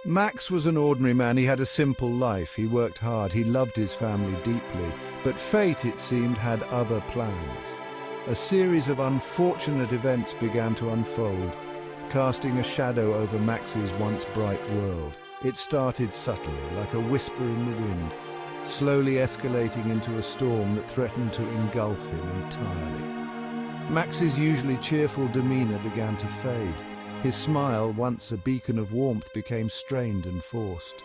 Max was an ordinary man. He had a simple life. He worked hard. He loved his family deeply. But fate, it seemed, had other plans. A series of unfortunate events began to unfold, casting a shadow over Max's once bright world. It started subtly, like a whisper in the wind, slowly escalating into a storm that threatened to engulf him entirely. Max's usually cheerful demeanor began to fade. His smile, once a beacon of warmth, became strained and forced.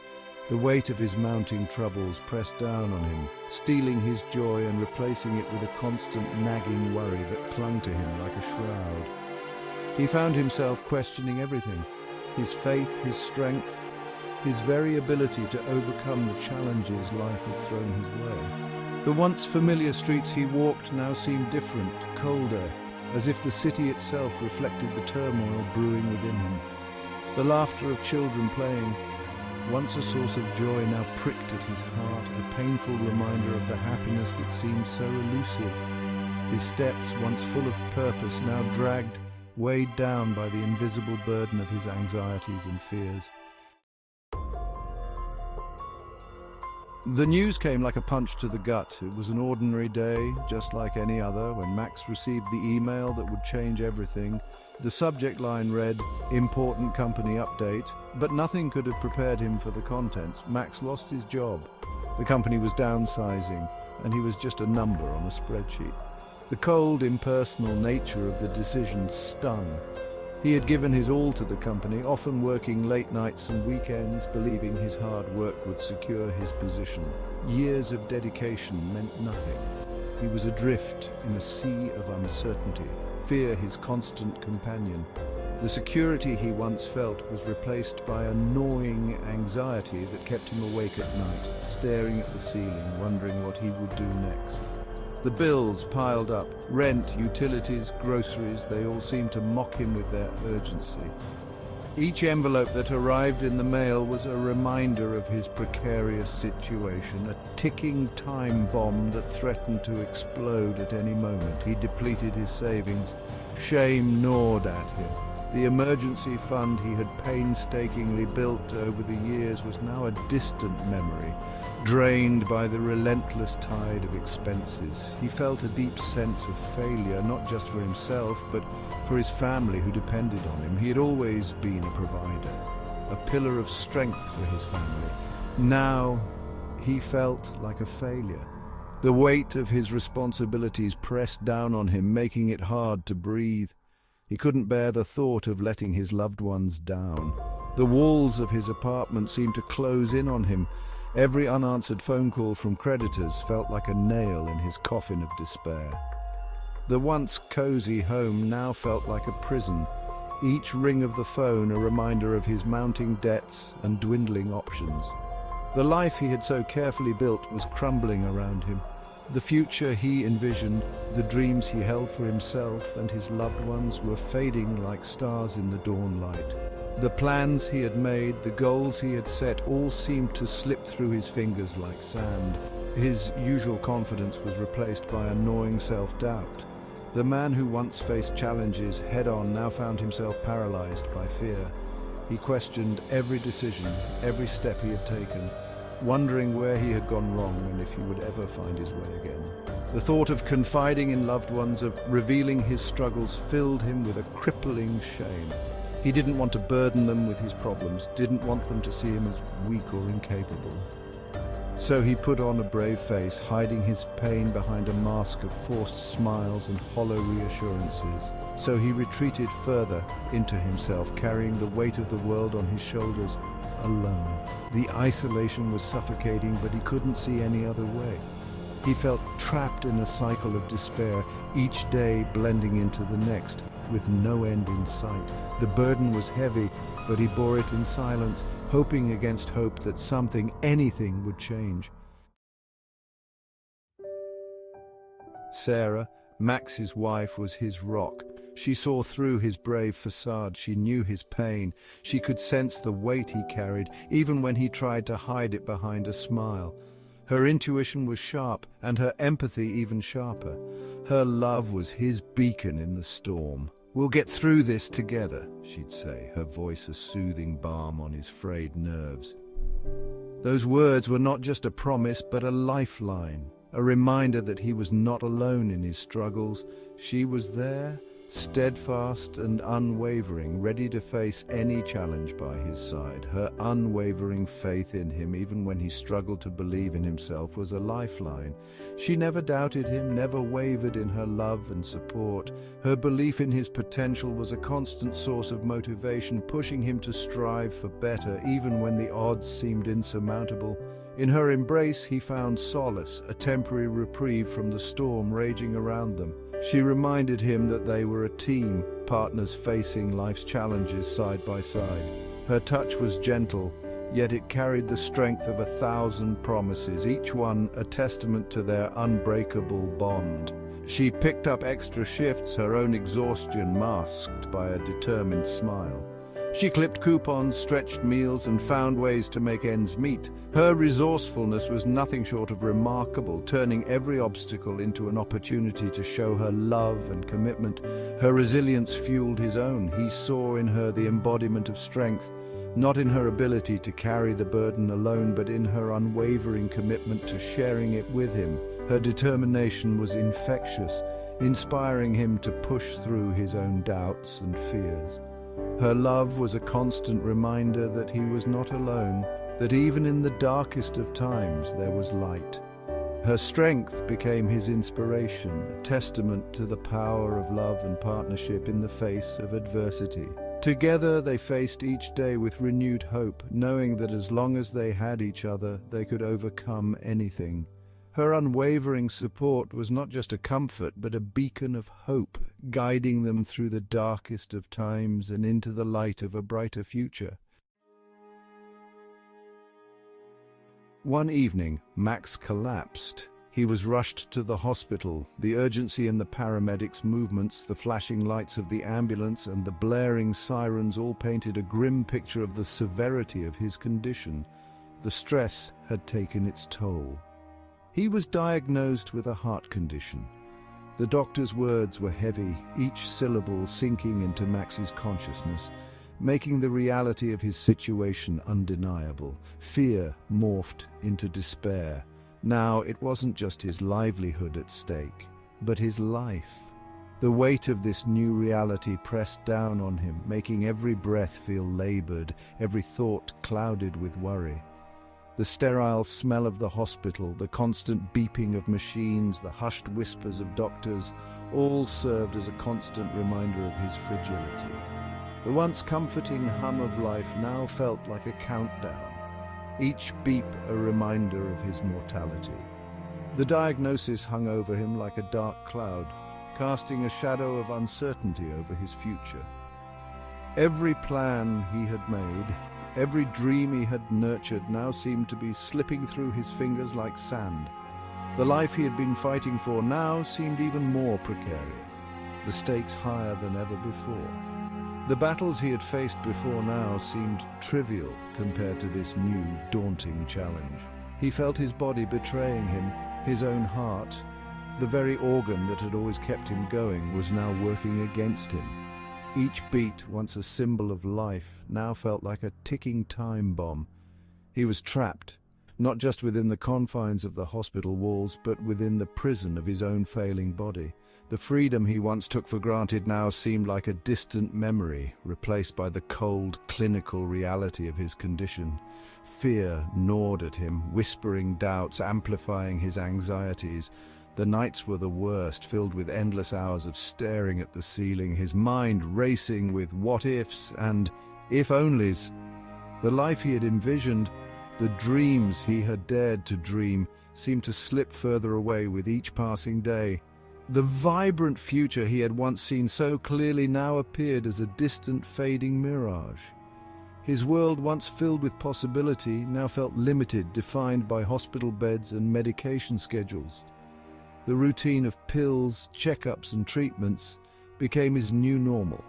The weight of his mounting troubles pressed down on him, stealing his joy and replacing it with a constant nagging worry that clung to him like a shroud. He found himself questioning everything: his faith, his strength, his very ability to overcome the challenges life had thrown his way. The once familiar streets he walked now seemed different, colder, as if the city itself reflected the turmoil brewing within him. The laughter of children playing, once a source of joy, now pricked at his heart, a painful reminder of the happiness that seemed so elusive. His steps, once full of purpose, now dragged, weighed down by the invisible burden of his anxieties and fears. The news came like a punch to the gut. It was an ordinary day, just like any other, when Max received the email that would change everything. The subject line read, "Important company update," but nothing could have prepared him for the contents. Max lost his job. The company was downsizing, and he was just a number on a spreadsheet. The cold, impersonal nature of the decision stung. He had given his all to the company, often working late nights and weekends, believing his hard work would secure his position. Years of dedication meant nothing. He was adrift in a sea of uncertainty, fear his constant companion. The security he once felt was replaced by a gnawing anxiety that kept him awake at night, staring at the ceiling, wondering what he would do next. The bills piled up: rent, utilities, groceries. They all seemed to mock him with their urgency. Each envelope that arrived in the mail was a reminder of his precarious situation, a ticking time bomb that threatened to explode at any moment. He depleted his savings. Shame gnawed at him. The emergency fund he had painstakingly built over the years was now a distant memory, drained by the relentless tide of expenses. He felt a deep sense of failure, not just for himself, but for his family who depended on him. He had always been a provider, a pillar of strength for his family. Now he felt like a failure. The weight of his responsibilities pressed down on him, making it hard to breathe. He couldn't bear the thought of letting his loved ones down. The walls of his apartment seemed to close in on him. Every unanswered phone call from creditors felt like a nail in his coffin of despair. The once cozy home now felt like a prison, each ring of the phone a reminder of his mounting debts and dwindling options. The life he had so carefully built was crumbling around him. The future he envisioned, the dreams he held for himself and his loved ones, were fading like stars in the dawn light. The plans he had made, the goals he had set, all seemed to slip through his fingers like sand. His usual confidence was replaced by a gnawing self-doubt. The man who once faced challenges head-on now found himself paralyzed by fear. He questioned every decision, every step he had taken, wondering where he had gone wrong and if he would ever find his way again. The thought of confiding in loved ones, of revealing his struggles, filled him with a crippling shame. He didn't want to burden them with his problems, didn't want them to see him as weak or incapable. So he put on a brave face, hiding his pain behind a mask of forced smiles and hollow reassurances. So he retreated further into himself, carrying the weight of the world on his shoulders, alone. The isolation was suffocating, but he couldn't see any other way. He felt trapped in a cycle of despair, each day blending into the next, with no end in sight. The burden was heavy, but he bore it in silence, hoping against hope that something, anything, would change. Sarah, Max's wife, was his rock. She saw through his brave facade. She knew his pain. She could sense the weight he carried, even when he tried to hide it behind a smile. Her intuition was sharp, and her empathy even sharper. Her love was his beacon in the storm. "We'll get through this together," she'd say, her voice a soothing balm on his frayed nerves. Those words were not just a promise, but a lifeline, a reminder that he was not alone in his struggles. She was there, steadfast and unwavering, ready to face any challenge by his side. Her unwavering faith in him, even when he struggled to believe in himself, was a lifeline. She never doubted him, never wavered in her love and support. Her belief in his potential was a constant source of motivation, pushing him to strive for better, even when the odds seemed insurmountable. In her embrace, he found solace, a temporary reprieve from the storm raging around them. She reminded him that they were a team, partners facing life's challenges side by side. Her touch was gentle, yet it carried the strength of 1,000 promises, each one a testament to their unbreakable bond. She picked up extra shifts, her own exhaustion masked by a determined smile. She clipped coupons, stretched meals, and found ways to make ends meet. Her resourcefulness was nothing short of remarkable, turning every obstacle into an opportunity to show her love and commitment. Her resilience fueled his own. He saw in her the embodiment of strength, not in her ability to carry the burden alone, but in her unwavering commitment to sharing it with him. Her determination was infectious, inspiring him to push through his own doubts and fears. Her love was a constant reminder that he was not alone, that even in the darkest of times there was light. Her strength became his inspiration, a testament to the power of love and partnership in the face of adversity. Together they faced each day with renewed hope, knowing that as long as they had each other, they could overcome anything. Her unwavering support was not just a comfort, but a beacon of hope, guiding them through the darkest of times and into the light of a brighter future. One evening, Max collapsed. He was rushed to the hospital. The urgency in the paramedics' movements, the flashing lights of the ambulance, and the blaring sirens all painted a grim picture of the severity of his condition. The stress had taken its toll. He was diagnosed with a heart condition. The doctor's words were heavy, each syllable sinking into Max's consciousness, making the reality of his situation undeniable. Fear morphed into despair. Now it wasn't just his livelihood at stake, but his life. The weight of this new reality pressed down on him, making every breath feel labored, every thought clouded with worry. The sterile smell of the hospital, the constant beeping of machines, the hushed whispers of doctors, all served as a constant reminder of his fragility. The once comforting hum of life now felt like a countdown, each beep a reminder of his mortality. The diagnosis hung over him like a dark cloud, casting a shadow of uncertainty over his future. Every plan he had made, every dream he had nurtured now seemed to be slipping through his fingers like sand. The life he had been fighting for now seemed even more precarious, the stakes higher than ever before. The battles he had faced before now seemed trivial compared to this new, daunting challenge. He felt his body betraying him, his own heart. The very organ that had always kept him going was now working against him. Each beat, once a symbol of life, now felt like a ticking time bomb. He was trapped, not just within the confines of the hospital walls, but within the prison of his own failing body. The freedom he once took for granted now seemed like a distant memory, replaced by the cold, clinical reality of his condition. Fear gnawed at him, whispering doubts, amplifying his anxieties. The nights were the worst, filled with endless hours of staring at the ceiling, his mind racing with what-ifs and if-onlys. The life he had envisioned, the dreams he had dared to dream, seemed to slip further away with each passing day. The vibrant future he had once seen so clearly now appeared as a distant, fading mirage. His world, once filled with possibility, now felt limited, defined by hospital beds and medication schedules. The routine of pills, checkups, and treatments became his new normal,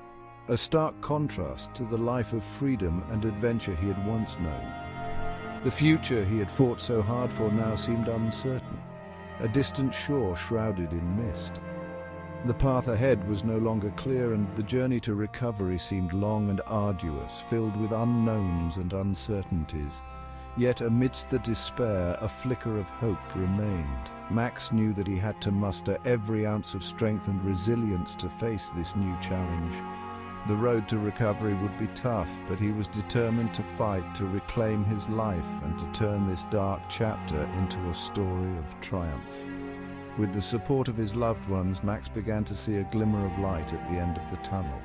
a stark contrast to the life of freedom and adventure he had once known. The future he had fought so hard for now seemed uncertain, a distant shore shrouded in mist. The path ahead was no longer clear, and the journey to recovery seemed long and arduous, filled with unknowns and uncertainties. Yet amidst the despair, a flicker of hope remained. Max knew that he had to muster every ounce of strength and resilience to face this new challenge. The road to recovery would be tough, but he was determined to fight to reclaim his life and to turn this dark chapter into a story of triumph. With the support of his loved ones, Max began to see a glimmer of light at the end of the tunnel.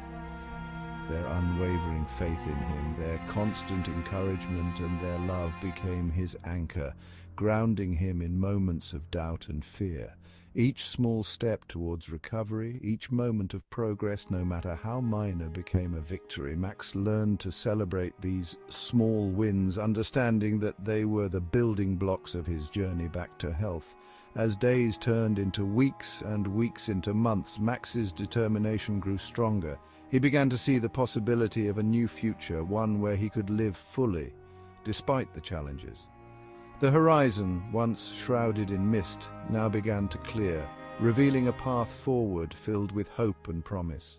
Their unwavering faith in him, their constant encouragement and their love became his anchor, grounding him in moments of doubt and fear. Each small step towards recovery, each moment of progress, no matter how minor, became a victory. Max learned to celebrate these small wins, understanding that they were the building blocks of his journey back to health. As days turned into weeks and weeks into months, Max's determination grew stronger. He began to see the possibility of a new future, one where he could live fully, despite the challenges. The horizon, once shrouded in mist, now began to clear, revealing a path forward filled with hope and promise.